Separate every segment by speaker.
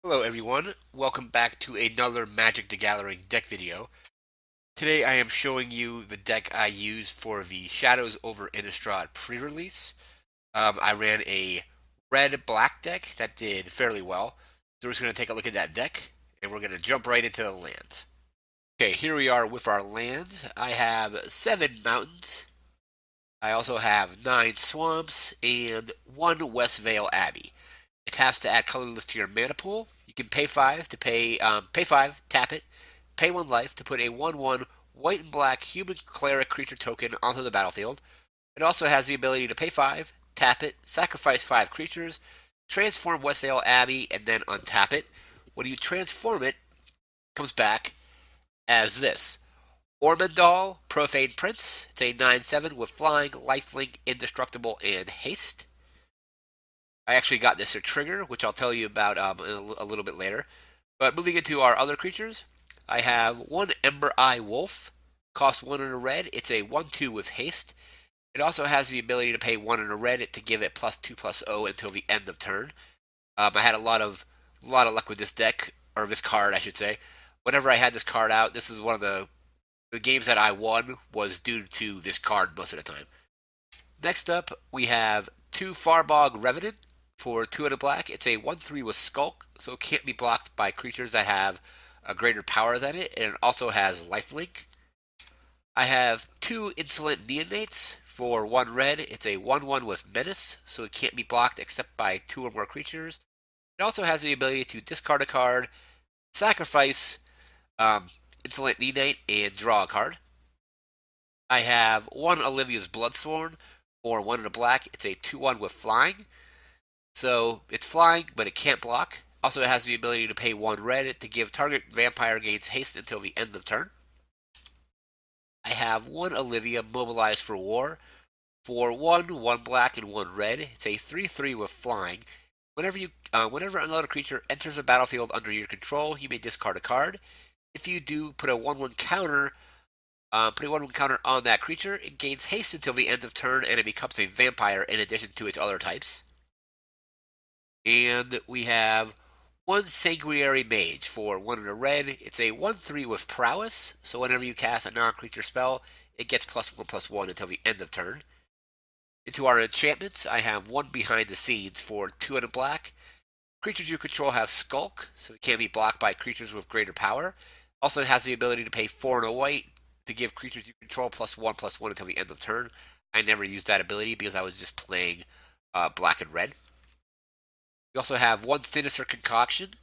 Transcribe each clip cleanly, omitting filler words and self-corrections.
Speaker 1: Hello everyone, welcome back to another Magic the Gathering deck video. Today I am showing you the deck I used for the Shadows over Innistrad pre-release. I ran a red-black deck that did fairly well, so we're just going to take a look at that deck, and we're going to jump right into the lands. Okay, here we are with our lands. I have 7 mountains. I also have 9 swamps and 1 West Vale Abbey. It has to add colorless to your mana pool. You can pay 5 to pay 5, tap it, pay 1 life to put a 1/1 white and black human cleric creature token onto the battlefield. It also has the ability to pay 5, tap it, sacrifice 5 creatures, transform Westvale Abbey, and then untap it. When you transform it, it comes back as this. Ormondal, Profane Prince. It's a 9/7 with flying, lifelink, indestructible, and haste. I actually got this a trigger, which I'll tell you about a little bit later. But moving into our other creatures, I have 1 Ember Eye Wolf, costs 1 in a red. It's a 1/2 with haste. It also has the ability to pay 1 in a red to give it +2/+0 until the end of turn. I had a lot of luck with this deck, or this card, I should say. Whenever I had this card out, this is one of the games that I won was due to this card most of the time. Next up, we have 2 Farbog Revenant for 2 and a black. It's a 1/3 with Skulk, so it can't be blocked by creatures that have a greater power than it, and it also has lifelink. I have 2 Insolent Neonates for 1 red. It's a 1/1 with Menace, so it can't be blocked except by 2 or more creatures. It also has the ability to discard a card, sacrifice Insolent Neonate, and draw a card. I have 1 Olivia's Bloodsworn for 1 and a black. It's a 2/1 with flying. So it's flying, but it can't block. Also, it has the ability to pay 1 red to give target vampire gains haste until the end of turn. I have 1 Olivia mobilized for war for 1 black, and 1 red. It's a 3/3 with flying. Whenever another creature enters the battlefield under your control, you may discard a card. If you do, put a 1/1 counter. Put a 1/1 counter on that creature. It gains haste until the end of turn, and it becomes a vampire in addition to its other types. And we have 1 Sanguinary Mage for 1 in a red. It's a 1/3 with prowess, so whenever you cast a non-creature spell, it gets +1/+1 until the end of turn. Into our enchantments, I have 1 Behind the Scenes for 2 and a black. Creatures you control have Skulk, so it can't be blocked by creatures with greater power. Also, it has the ability to pay 4 and a white to give creatures you control +1/+1 until the end of turn. I never used that ability because I was just playing black and red. You also have 1 Sinister Concoction.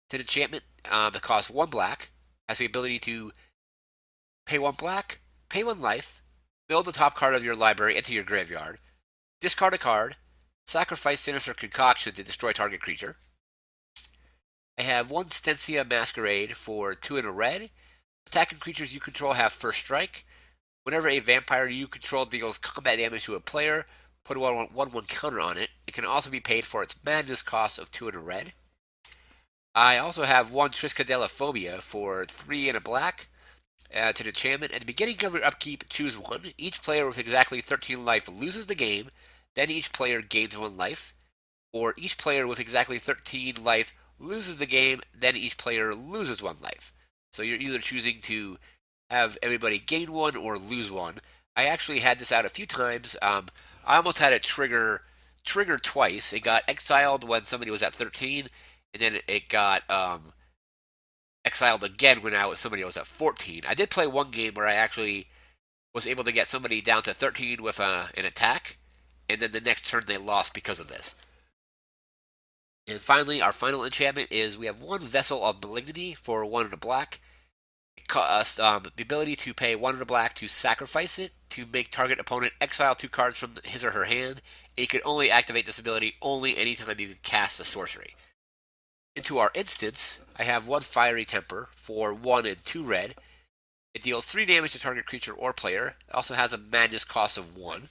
Speaker 1: It's an enchantment that costs 1 black. Has the ability to pay 1 black, pay 1 life, build the top card of your library into your graveyard, discard a card, sacrifice Sinister Concoction to destroy target creature. I have 1 Stencia Masquerade for 2 and a red. Attacking creatures you control have first strike. Whenever a vampire you control deals combat damage to a player, put a 1/1 counter on it. It can also be paid for its madness cost of 2 and a red. I also have 1 Triskaidekaphobia for 3 and a black. It's an enchantment. At the beginning of your upkeep, choose 1. Each player with exactly 13 life loses the game, then each player gains 1 life. Or each player with exactly 13 life loses the game, then each player loses 1 life. So you're either choosing to have everybody gain 1 or lose 1. I actually had this out a few times. I almost had it trigger twice. It got exiled when somebody was at 13, and then it got exiled again when somebody was at 14. I did play one game where I actually was able to get somebody down to 13 with an attack, and then the next turn they lost because of this. And finally, our final enchantment is we have 1 Vessel of Malignity for 1 and a black. It costs the ability to pay 1 and a black to sacrifice it to make target opponent exile 2 cards from his or her hand. You can only activate this ability only anytime you can cast a sorcery. Into our instance, I have 1 Fiery Temper for 1 and 2 red. It deals 3 damage to target creature or player. It also has a madness cost of 1.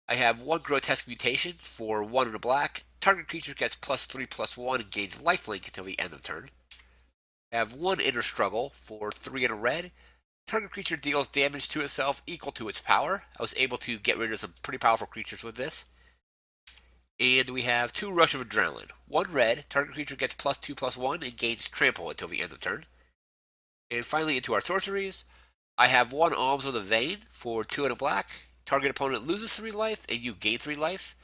Speaker 1: I have 1 Grotesque Mutation for 1 and a black. Target creature gets +3/+1 and gains lifelink until the end of turn. I have 1 Inner Struggle for 3 and a red. Target creature deals damage to itself equal to its power. I was able to get rid of some pretty powerful creatures with this. And we have 2 Rush of Adrenaline. 1 red, target creature gets +2/+1 and gains trample until the end of turn. And finally, into our sorceries, I have 1 Alms of the Vein for 2 and a black. Target opponent loses 3 life and you gain 3 life.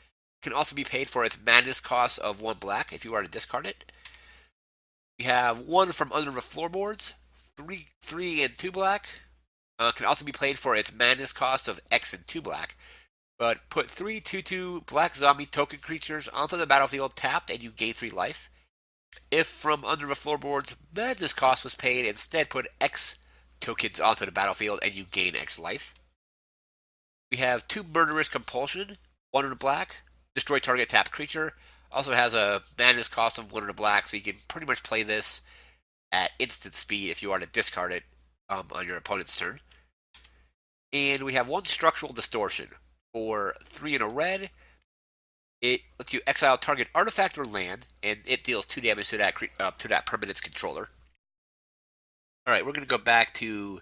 Speaker 1: Can also be paid for its madness cost of 1 black if you are to discard it. We have 1 from Under the Floorboards, 3 and 2 black. Can also be played for its madness cost of X and 2 black. But put 3 2/2 black zombie token creatures onto the battlefield tapped and you gain 3 life. If from Under the Floorboards madness cost was paid, instead put X tokens onto the battlefield and you gain X life. We have 2 Murderous Compulsion, 1 in the black, destroy target tapped creature. Also has a madness cost of 1 in the black, so you can pretty much play this at instant speed if you are to discard it on your opponent's turn. And we have 1 Structural Distortion for 3 in a red. It lets you exile target artifact or land, and it deals 2 damage to that permanent's controller. All right, we're going to go back to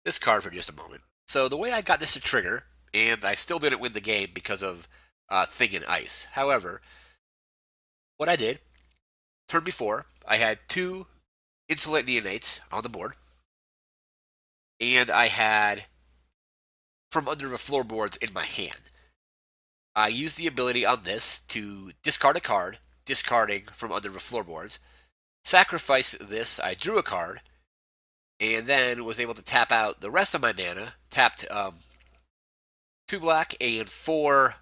Speaker 1: this card for just a moment. So the way I got this to trigger, and I still didn't win the game because of Thing in Ice. However, what I did, turn before, I had 2 Insulate Neonates on the board, and I had From Under the Floorboards in my hand. I used the ability on this to discard a card, discarding From Under the Floorboards. Sacrifice this, I drew a card, and then was able to tap out the rest of my mana. Tapped 2 black and 4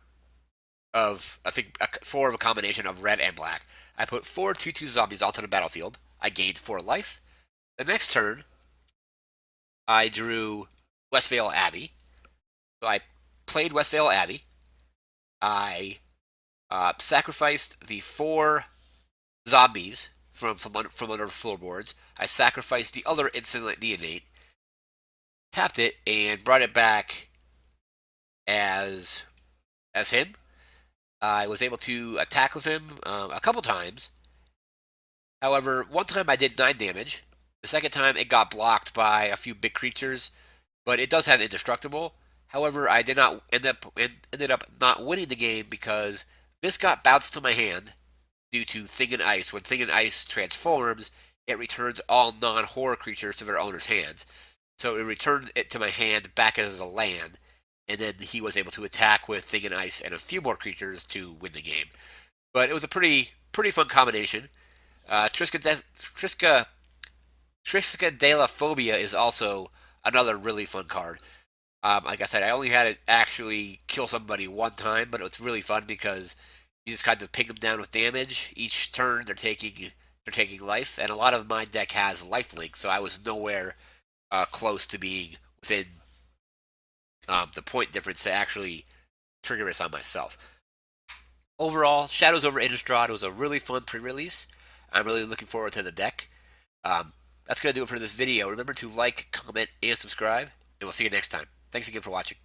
Speaker 1: of, I think, 4 of a combination of red and black. I put 4 2/2 zombies onto the battlefield. I gained 4 life. The next turn, I drew Westvale Abbey. So I played Westvale Abbey. I sacrificed the 4 zombies from under floorboards. I sacrificed the other Insulate Neonate, tapped it, and brought it back as him. I was able to attack with him a couple times. However, one time I did 9 damage. The second time it got blocked by a few big creatures, but it does have indestructible. However, I did not ended up not winning the game because this got bounced to my hand due to Thing in Ice. When Thing in Ice transforms, it returns all non-horror creatures to their owner's hands. So it returned it to my hand back as a land, and then he was able to attack with Thing in Ice and a few more creatures to win the game. But it was a pretty fun combination. Triska de la Phobia is also another really fun card. Like I said, I only had it actually kill somebody one time, but it's really fun because you just kind of ping them down with damage. Each turn they're taking life, and a lot of my deck has lifelink, so I was nowhere close to being within the point difference to actually trigger this on myself. Overall, Shadows over Innistrad was a really fun pre-release. I'm really looking forward to the deck. That's going to do it for this video. Remember to like, comment, and subscribe, and we'll see you next time. Thanks again for watching.